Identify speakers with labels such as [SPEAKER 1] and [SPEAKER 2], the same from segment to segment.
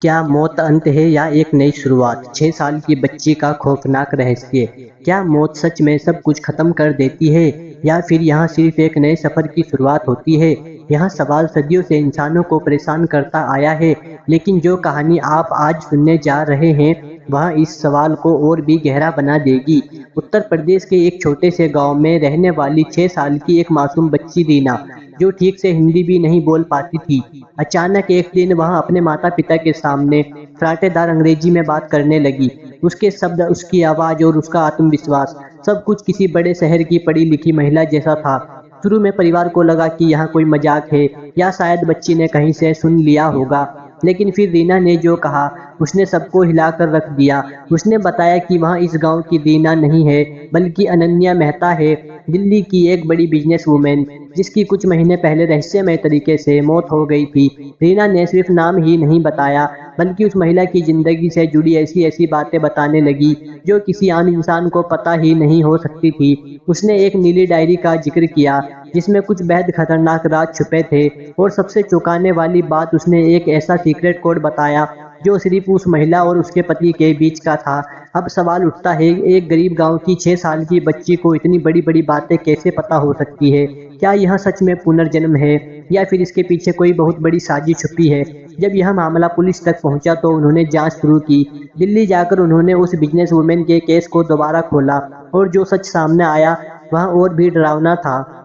[SPEAKER 1] क्या मौत अंत है या एक नई शुरुआत? 6 साल की बच्ची का खौफनाक रहस्य। क्या मौत सच में सब कुछ खत्म कर देती है या फिर यहाँ सिर्फ एक नए सफर की शुरुआत होती है? यह सवाल सदियों से इंसानों को परेशान करता आया है, लेकिन जो कहानी आप आज सुनने जा रहे हैं, वह इस सवाल को और भी गहरा बना देगी। उत्तर प्रदेश के एक छोटे से गांव में रहने वाली 6 साल की एक मासूम बच्ची रीना, जो ठीक से हिंदी भी नहीं बोल पाती थी, अचानक एक दिन वह अपने माता-पिता के सामने फराटेदार अंग्रेजी में बात करने लगी। उसके शब्द, उसकी आवाज़ और उसका आत्मविश्वास, सब कुछ किसी बड़े शहर की पढ़ी-लिखी महिला जैसा था। शुरू में परिवार को लगा कि यहाँ कोई मजाक है या शायद बच्ची ने कहीं से सुन लिया होगा। लेकिन फिर रीना ने जो कहा, उसने सबको हिलाकर रख दिया। उसने बताया कि वह इस गांव की रीना नहीं है, बल्कि अनन्या मेहता है, दिल्ली की एक बड़ी बिजनेस वूमेन, जिसकी कुछ महीने पहले रहस्यमय तरीके से मौत हो गई थी। रीना ने सिर्फ नाम ही नहीं बताया, बल्कि उस महिला की जिंदगी से जुड़ी ऐसी-ऐसी बातें बताने लगी, जो किसी आम इंसान को पता ही नहीं हो सकती थी। उसने एक नीली डायरी का जिक्र किया, जिसमें कुछ बेहद खतरनाक राज छुपे थे, और सबसे चौंकाने वाली बात, उसने एक ऐसा सीक्रेट कोड बताया, जो सिर्फ उस महिला और उसके पति के बीच का था। अब सवाल उठता है, एक गरीब गांव की 6 साल की बच्ची को इतनी बड़ी-बड़ी बातें कैसे पता हो सकती है? क्या यह सच में पुनर्जन्म है या फिर इसके पीछे कोई बहुत बड़ी साजिश छुपी है? जब यह मामला पुलिस तक पहुंचा तो उन्होंने जांच शुरू की। दिल्ली जाकर उन्होंने उस बिजनेस वुमेन के केस को दोबारा खोला, और जो सच सामने आया वह और भी डरावना था।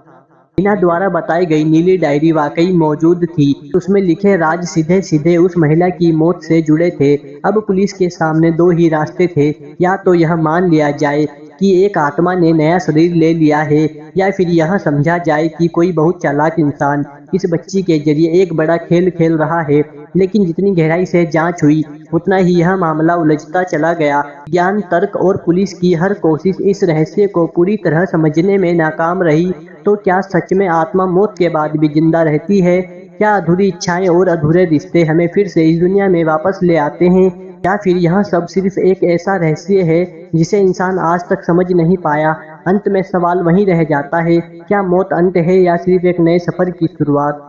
[SPEAKER 1] रीना द्वारा बताई गई नीली डायरी वाकई मौजूद थी। उसमें लिखे राज सीधे-सीधे उस महिला की मौत से जुड़े थे। अब पुलिस के सामने दो ही रास्ते थे, या तो यह मान लिया जाए कि एक आत्मा ने नया शरीर ले लिया है, या फिर यह समझा जाए कि कोई बहुत चालाक इंसान इस बच्ची के जरिए एक बड़ा खेल खेल रहा है। लेकिन जितनी गहराई से जांच हुई, उतना ही यह मामला उलझता चला गया। ज्ञान, तर्क और पुलिस की हर कोशिश इस रहस्य को पूरी तरह समझने में नाकाम रही। तो क्या सच में आत्मा मौत के बाद भी जिंदा रहती है? क्या अधूरी इच्छाएं और अधूरे रिश्ते हमें फिर से इस दुनिया में वापस ले आते हैं? या फिर यह सब सिर्फ एक ऐसा रहस्य है जिसे इंसान आज तक समझ नहीं पाया? अंत में सवाल वहीं रह जाता है, क्या मौत अंत है या सिर्फ एक नए सफर की शुरुआत?